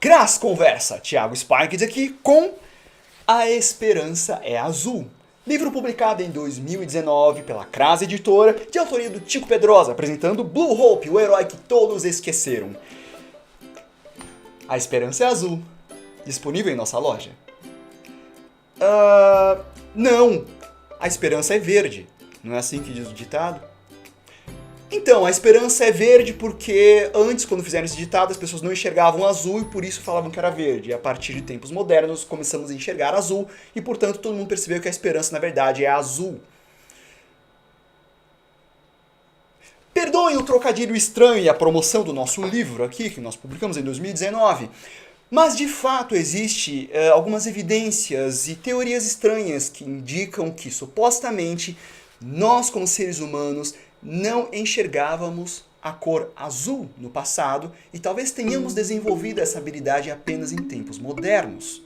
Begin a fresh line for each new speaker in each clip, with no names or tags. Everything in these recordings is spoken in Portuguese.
Cras Conversa, Thiago Sparks aqui com A Esperança é Azul. Livro publicado em 2019 pela Cras Editora, de autoria do Tico Pedrosa, apresentando Blue Hope, o herói que todos esqueceram. A Esperança é Azul, disponível em nossa loja. Não, a esperança é verde, não é assim que diz o ditado? Então, a esperança é verde porque antes, quando fizeram esse ditado, as pessoas não enxergavam azul e por isso falavam que era verde. E a partir de tempos modernos, começamos a enxergar azul e, portanto, todo mundo percebeu que a esperança, na verdade, é azul. Perdoem o trocadilho estranho e a promoção do nosso livro aqui, que nós publicamos em 2019, mas, de fato, existe algumas evidências e teorias estranhas que indicam que, supostamente, nós, como seres humanos, não enxergávamos a cor azul no passado e talvez tenhamos desenvolvido essa habilidade apenas em tempos modernos.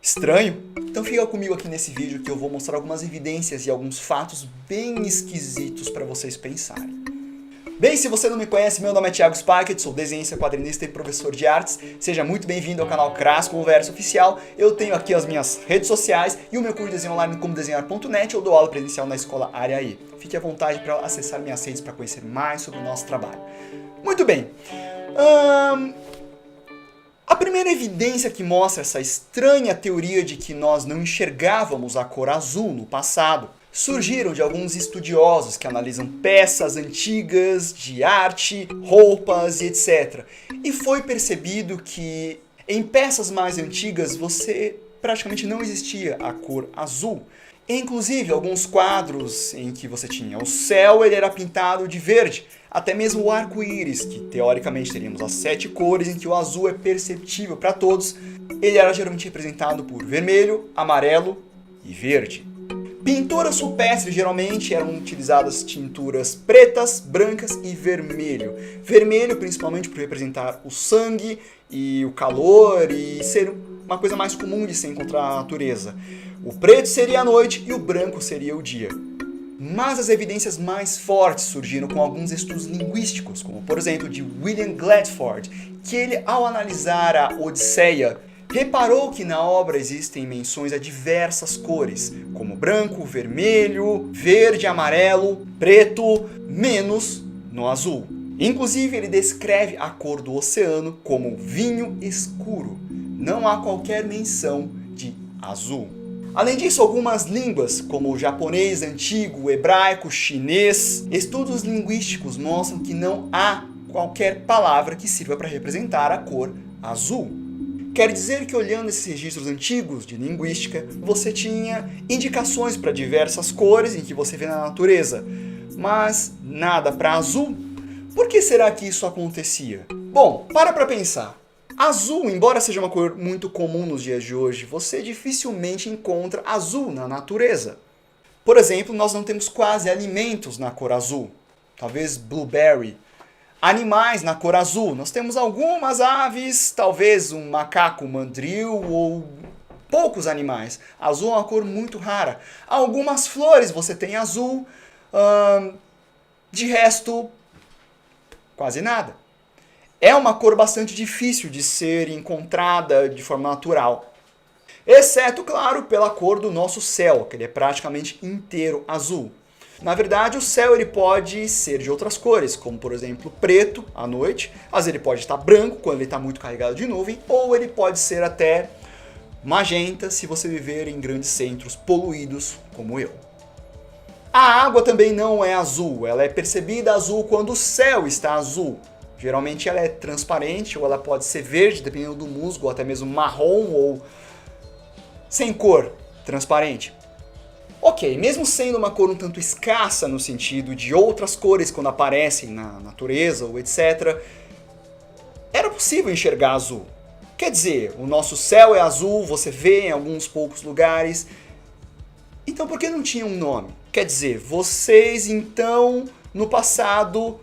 Estranho? Então fica comigo aqui nesse vídeo que eu vou mostrar algumas evidências e alguns fatos bem esquisitos para vocês pensarem. Bem, se você não me conhece, meu nome é Thiago Spackett, sou desenhista, quadrinista e professor de artes. Seja muito bem-vindo ao canal Cras Conversa Oficial. Eu tenho aqui as minhas redes sociais e o meu curso de desenho online como desenhar.net. Eu dou aula presencial na escola Área I. Fique à vontade para acessar minhas redes para conhecer mais sobre o nosso trabalho. Muito bem. A primeira evidência que mostra essa estranha teoria de que nós não enxergávamos a cor azul no passado surgiram de alguns estudiosos que analisam peças antigas de arte, roupas e etc. E foi percebido que em peças mais antigas praticamente não existia a cor azul. Inclusive, alguns quadros em que você tinha o céu, ele era pintado de verde. Até mesmo o arco-íris, que teoricamente teríamos as 7 cores em que o azul é perceptível para todos, ele era geralmente representado por vermelho, amarelo e verde. Pinturas rupestres geralmente eram utilizadas tinturas pretas, brancas e vermelho. Vermelho principalmente por representar o sangue e o calor e ser uma coisa mais comum de se encontrar na natureza. O preto seria a noite e o branco seria o dia. Mas as evidências mais fortes surgiram com alguns estudos linguísticos, como por exemplo de William Gladford, que ele, ao analisar a Odisseia, reparou que na obra existem menções a diversas cores, como branco, vermelho, verde, amarelo, preto, menos no azul. Inclusive, ele descreve a cor do oceano como vinho escuro. Não há qualquer menção de azul. Além disso, algumas línguas, como o japonês antigo, o hebraico, chinês, estudos linguísticos mostram que não há qualquer palavra que sirva para representar a cor azul. Quer dizer que olhando esses registros antigos de linguística, você tinha indicações para diversas cores em que você vê na natureza, mas nada para azul. Por que será que isso acontecia? Bom, para pensar. Azul, embora seja uma cor muito comum nos dias de hoje, você dificilmente encontra azul na natureza. Por exemplo, nós não temos quase alimentos na cor azul. Talvez blueberry. Animais na cor azul. Nós temos algumas aves, talvez um macaco mandril ou poucos animais. Azul é uma cor muito rara. Algumas flores você tem azul, de resto, quase nada. É uma cor bastante difícil de ser encontrada de forma natural. Exceto, claro, pela cor do nosso céu, que ele é praticamente inteiro azul. Na verdade, o céu ele pode ser de outras cores, como por exemplo preto à noite, às vezes ele pode estar branco quando ele está muito carregado de nuvem, ou ele pode ser até magenta se você viver em grandes centros poluídos como eu. A água também não é azul, ela é percebida azul quando o céu está azul. Geralmente ela é transparente ou ela pode ser verde, dependendo do musgo, ou até mesmo marrom ou sem cor, transparente. Ok, mesmo sendo uma cor um tanto escassa no sentido de outras cores quando aparecem na natureza ou etc., era possível enxergar azul. Quer dizer, o nosso céu é azul, você vê em alguns poucos lugares. Então por que não tinha um nome? Quer dizer, vocês então, no passado,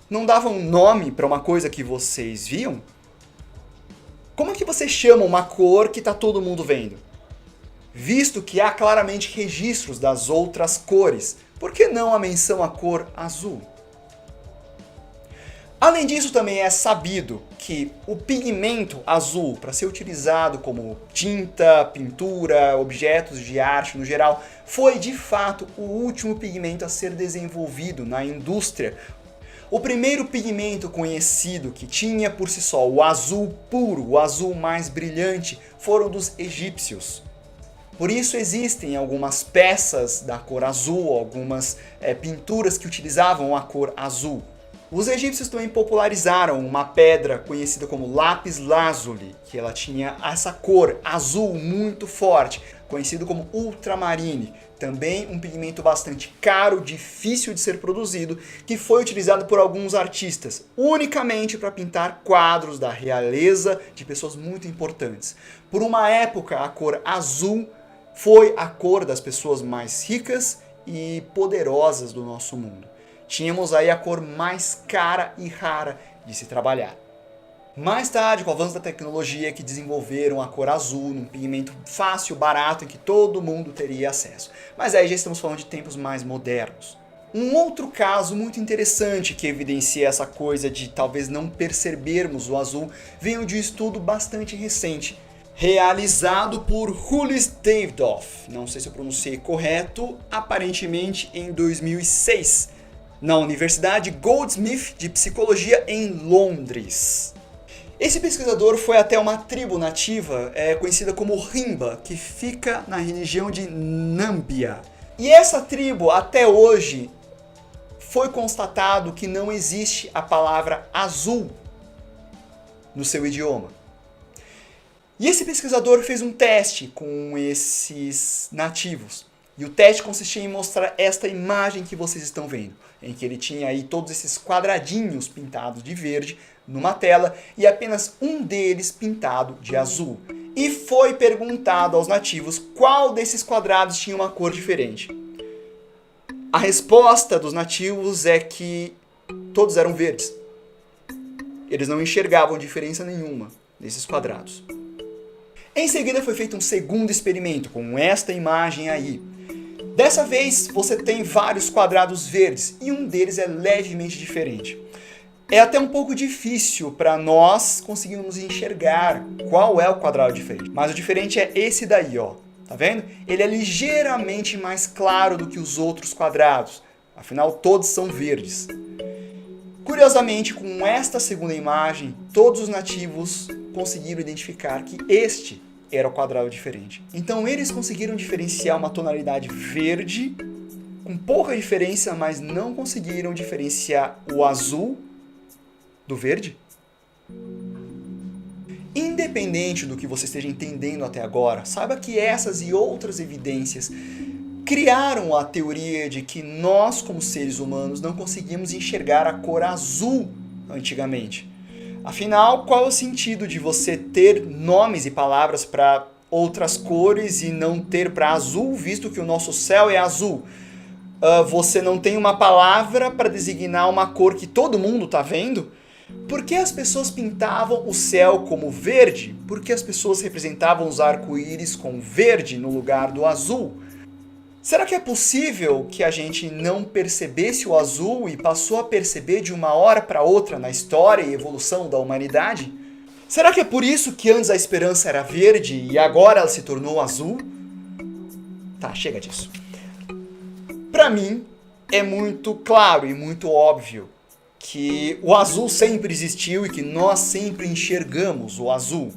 não davam um nome para uma coisa que vocês viam? Como é que você chama uma cor que está todo mundo vendo? Visto que há claramente registros das outras cores, por que não a menção à cor azul? Além disso, também é sabido que o pigmento azul, para ser utilizado como tinta, pintura, objetos de arte no geral, foi de fato o último pigmento a ser desenvolvido na indústria. O primeiro pigmento conhecido que tinha por si só o azul puro, o azul mais brilhante, foram dos egípcios. Por isso existem algumas peças da cor azul, algumas pinturas que utilizavam a cor azul. Os egípcios também popularizaram uma pedra conhecida como lápis lazuli, que ela tinha essa cor azul muito forte, conhecido como ultramarine. Também um pigmento bastante caro, difícil de ser produzido, que foi utilizado por alguns artistas, unicamente para pintar quadros da realeza de pessoas muito importantes. Por uma época, a cor azul foi a cor das pessoas mais ricas e poderosas do nosso mundo. Tínhamos aí a cor mais cara e rara de se trabalhar. Mais tarde, com o avanço da tecnologia, que desenvolveram a cor azul num pigmento fácil, barato, em que todo mundo teria acesso. Mas aí já estamos falando de tempos mais modernos. Um outro caso muito interessante que evidencia essa coisa de talvez não percebermos o azul veio de um estudo bastante recente, realizado por Hulis Davidoff, não sei se eu pronunciei correto, aparentemente em 2006, na Universidade Goldsmith de Psicologia em Londres. Esse pesquisador foi até uma tribo nativa conhecida como Rimba, que fica na região de Nâmbia. E essa tribo, até hoje, foi constatado que não existe a palavra azul no seu idioma. E esse pesquisador fez um teste com esses nativos. E o teste consistia em mostrar esta imagem que vocês estão vendo, em que ele tinha aí todos esses quadradinhos pintados de verde numa tela e apenas um deles pintado de azul. E foi perguntado aos nativos qual desses quadrados tinha uma cor diferente. A resposta dos nativos é que todos eram verdes. Eles não enxergavam diferença nenhuma nesses quadrados. Em seguida foi feito um segundo experimento com esta imagem aí. Dessa vez você tem vários quadrados verdes e um deles é levemente diferente. É até um pouco difícil para nós conseguirmos enxergar qual é o quadrado diferente. Mas o diferente é esse daí, ó. Tá vendo? Ele é ligeiramente mais claro do que os outros quadrados. Afinal, todos são verdes. Curiosamente, com esta segunda imagem, todos os nativos conseguiram identificar que este era o quadrado diferente. Então eles conseguiram diferenciar uma tonalidade verde, com pouca diferença, mas não conseguiram diferenciar o azul do verde. Independente do que você esteja entendendo até agora, saiba que essas e outras evidências criaram a teoria de que nós, como seres humanos, não conseguimos enxergar a cor azul antigamente. Afinal, qual é o sentido de você ter nomes e palavras para outras cores e não ter para azul, visto que o nosso céu é azul? Você não tem uma palavra para designar uma cor que todo mundo está vendo? Por que as pessoas pintavam o céu como verde? Por que as pessoas representavam os arco-íris com verde no lugar do azul? Será que é possível que a gente não percebesse o azul e passou a perceber de uma hora para outra na história e evolução da humanidade? Será que é por isso que antes a esperança era verde e agora ela se tornou azul? Tá, chega disso. Para mim, é muito claro e muito óbvio que o azul sempre existiu e que nós sempre enxergamos o azul.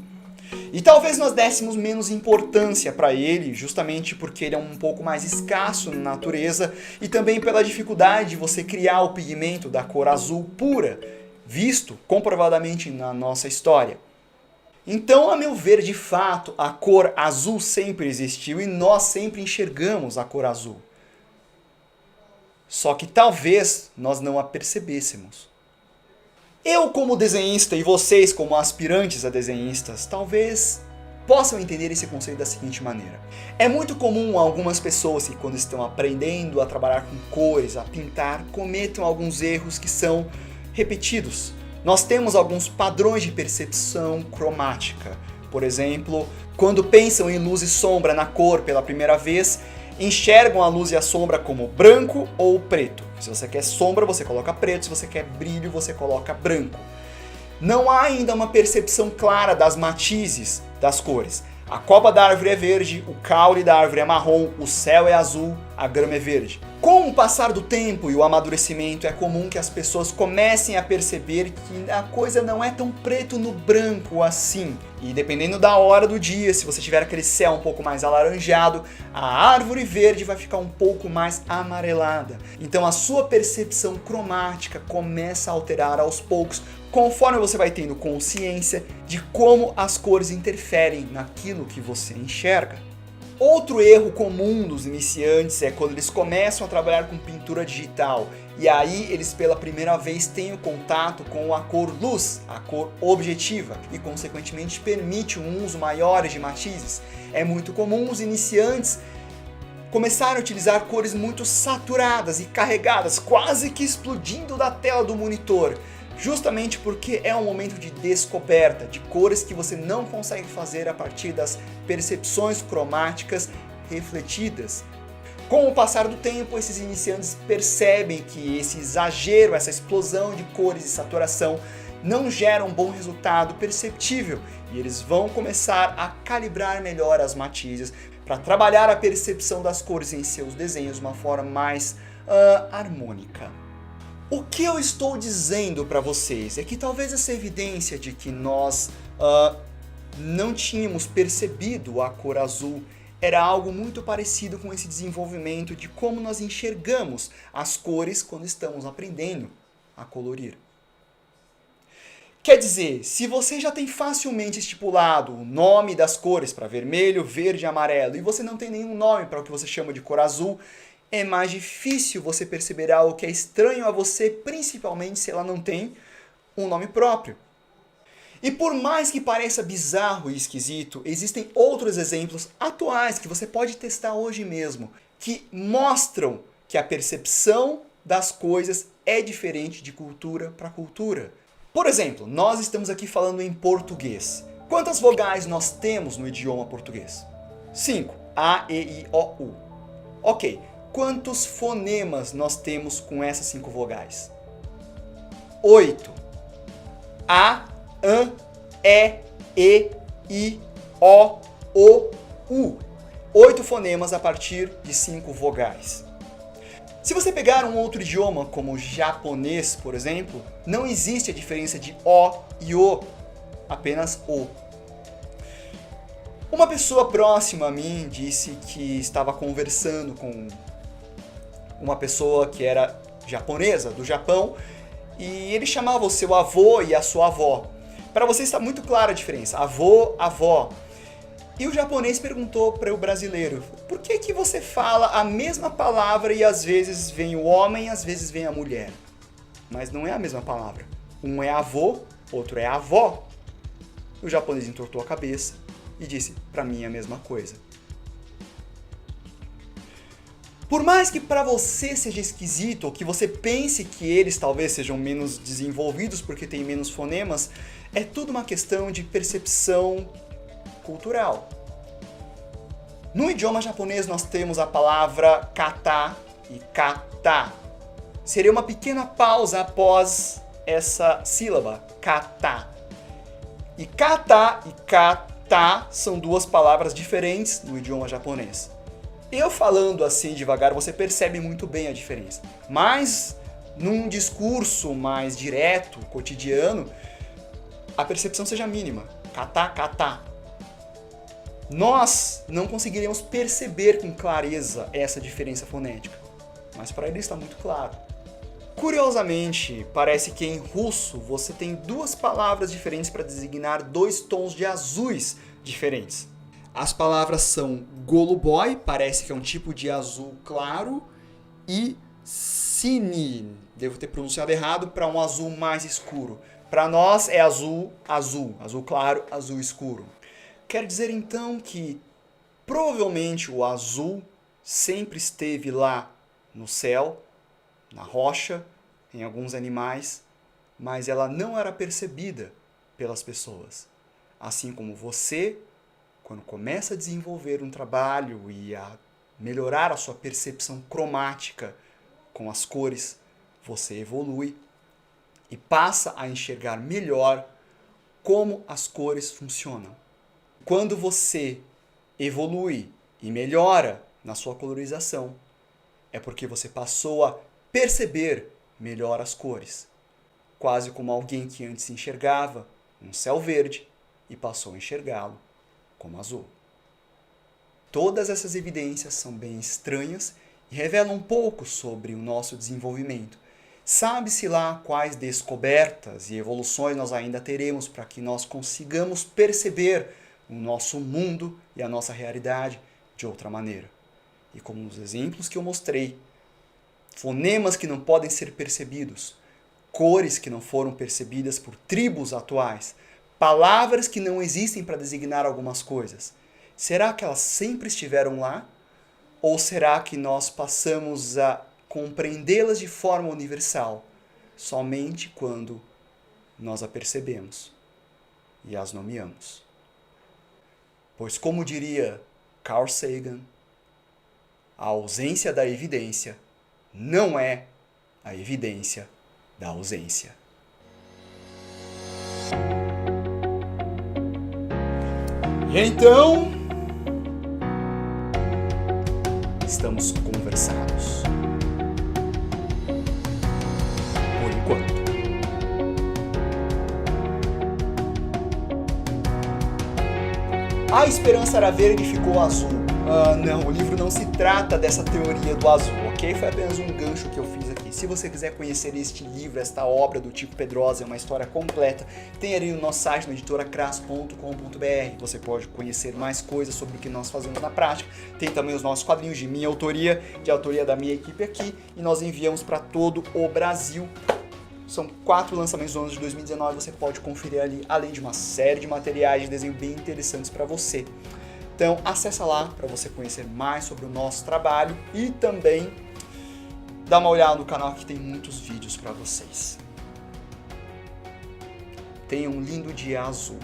E talvez nós dessemos menos importância para ele, justamente porque ele é um pouco mais escasso na natureza e também pela dificuldade de você criar o pigmento da cor azul pura, visto comprovadamente na nossa história. Então, a meu ver, de fato, a cor azul sempre existiu e nós sempre enxergamos a cor azul. Só que talvez nós não a percebêssemos. Eu, como desenhista, e vocês, como aspirantes a desenhistas, talvez possam entender esse conceito da seguinte maneira. É muito comum algumas pessoas que, quando estão aprendendo a trabalhar com cores, a pintar, cometam alguns erros que são repetidos. Nós temos alguns padrões de percepção cromática. Por exemplo, quando pensam em luz e sombra na cor pela primeira vez, enxergam a luz e a sombra como branco ou preto. Se você quer sombra, você coloca preto. Se você quer brilho, você coloca branco. Não há ainda uma percepção clara das matizes das cores. A copa da árvore é verde, o caule da árvore é marrom, o céu é azul, a grama é verde. Com o passar do tempo e o amadurecimento, é comum que as pessoas comecem a perceber que a coisa não é tão preto no branco assim. E dependendo da hora do dia, se você tiver aquele céu um pouco mais alaranjado, a árvore verde vai ficar um pouco mais amarelada. Então a sua percepção cromática começa a alterar aos poucos, conforme você vai tendo consciência de como as cores interferem naquilo que você enxerga. Outro erro comum dos iniciantes é quando eles começam a trabalhar com pintura digital e aí eles pela primeira vez têm o contato com a cor luz, a cor objetiva, e consequentemente permite um uso maior de matizes. É muito comum os iniciantes começarem a utilizar cores muito saturadas e carregadas, quase que explodindo da tela do monitor. Justamente porque é um momento de descoberta de cores que você não consegue fazer a partir das percepções cromáticas refletidas. Com o passar do tempo, esses iniciantes percebem que esse exagero, essa explosão de cores e saturação não gera um bom resultado perceptível e eles vão começar a calibrar melhor as matizes para trabalhar a percepção das cores em seus desenhos de uma forma mais harmônica. O que eu estou dizendo para vocês é que talvez essa evidência de que nós não tínhamos percebido a cor azul era algo muito parecido com esse desenvolvimento de como nós enxergamos as cores quando estamos aprendendo a colorir. Quer dizer, se você já tem facilmente estipulado o nome das cores para vermelho, verde e amarelo e você não tem nenhum nome para o que você chama de cor azul, é mais difícil você perceber algo que é estranho a você, principalmente se ela não tem um nome próprio. E por mais que pareça bizarro e esquisito, existem outros exemplos atuais que você pode testar hoje mesmo, que mostram que a percepção das coisas é diferente de cultura para cultura. Por exemplo, nós estamos aqui falando em português. Quantas vogais nós temos no idioma português? 5. A, E, I, O, U. Ok. Quantos fonemas nós temos com essas 5 vogais? 8. A, An, E, I, O, U. 8 fonemas a partir de 5 vogais. Se você pegar um outro idioma, como o japonês, por exemplo, não existe a diferença de O e O, apenas O. Uma pessoa próxima a mim disse que estava conversando com uma pessoa que era japonesa, do Japão, e ele chamava o seu avô e a sua avó. Para você está muito clara a diferença, avô, avó. E o japonês perguntou para o brasileiro, por que que você fala a mesma palavra e às vezes vem o homem e às vezes vem a mulher? Mas não é a mesma palavra. Um é avô, outro é avó. O japonês entortou a cabeça e disse, para mim é a mesma coisa. Por mais que para você seja esquisito, ou que você pense que eles talvez sejam menos desenvolvidos porque têm menos fonemas, é tudo uma questão de percepção cultural. No idioma japonês nós temos a palavra kata e kata. Seria uma pequena pausa após essa sílaba, kata. E kata e kata são duas palavras diferentes no idioma japonês. Eu falando assim devagar, você percebe muito bem a diferença. Mas num discurso mais direto, cotidiano, a percepção seja mínima. Kata, kata. Nós não conseguiremos perceber com clareza essa diferença fonética. Mas para ele está muito claro. Curiosamente, parece que em russo você tem duas palavras diferentes para designar dois tons de azuis diferentes. As palavras são goluboy, parece que é um tipo de azul claro, e sini, devo ter pronunciado errado, para um azul mais escuro. Para nós é azul, azul, azul claro, azul escuro. Quer dizer então que provavelmente o azul sempre esteve lá no céu, na rocha, em alguns animais, mas ela não era percebida pelas pessoas. Assim como você, quando começa a desenvolver um trabalho e a melhorar a sua percepção cromática com as cores, você evolui. e passa a enxergar melhor como as cores funcionam. Quando você evolui e melhora na sua colorização, é porque você passou a perceber melhor as cores, quase como alguém que antes enxergava um céu verde e passou a enxergá-lo como azul. Todas essas evidências são bem estranhas e revelam um pouco sobre o nosso desenvolvimento. Sabe-se lá quais descobertas e evoluções nós ainda teremos para que nós consigamos perceber o nosso mundo e a nossa realidade de outra maneira. E como os exemplos que eu mostrei, fonemas que não podem ser percebidos, cores que não foram percebidas por tribos atuais, palavras que não existem para designar algumas coisas. Será que elas sempre estiveram lá? Ou será que nós passamos a compreendê-las de forma universal somente quando nós a percebemos e as nomeamos? Pois, como diria Carl Sagan, a ausência da evidência não é a evidência da ausência. Então, estamos conversados. Por enquanto. A esperança era verde e ficou azul. Não, o livro não se trata dessa teoria do azul, ok? Foi apenas um gancho que eu fiz aqui. Se você quiser conhecer este livro, esta obra do Tico Pedrosa, é uma história completa, tem ali no nosso site, no editoracras.com.br. Você pode conhecer mais coisas sobre o que nós fazemos na prática. Tem também os nossos quadrinhos de minha autoria, de autoria da minha equipe aqui, e nós enviamos para todo o Brasil. São 4 lançamentos do ano de 2019, você pode conferir ali, além de uma série de materiais de desenho bem interessantes para você. Então, acessa lá para você conhecer mais sobre o nosso trabalho e também dá uma olhada no canal que tem muitos vídeos para vocês. Tenha um lindo dia azul.